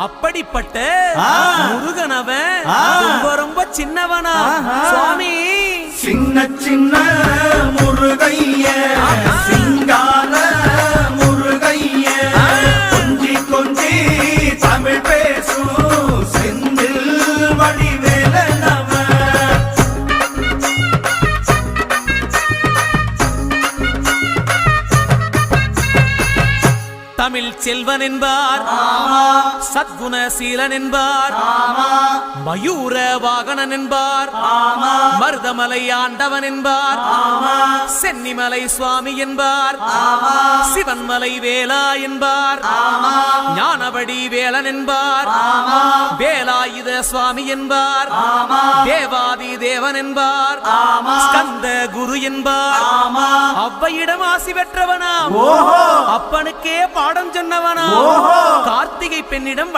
அப்படிப்பட்ட முருகனவன் ரொம்ப ரொம்ப சின்னவனா சுவாமி. சின்ன சின்ன முருகைய சிங்கார முருகைய கொஞ்சி கொஞ்சி தமிழ் பேசும் செந்தில் வடிவேலனவன். தமிழ் செல்வன் என்பார், சத்குணசீலன் என்பார், மயூர வாகனன் என்பார், மருதமலை ஆண்டவன் என்பார், சென்னிமலை சுவாமி என்பார், சிவன்மலை வேலா என்பார், ஞானவடி வேலன் என்பார், வேலாயுத சுவாமி என்பார், தேவாதி தேவன் என்பார், ஸ்கந்த குரு என்பார், அவ்வையிடம் ஆசி பெற்றவனாம், அப்பனுக்கே பாடம் சொன்னவனா, கார்த்திகை பெண்ணிடம்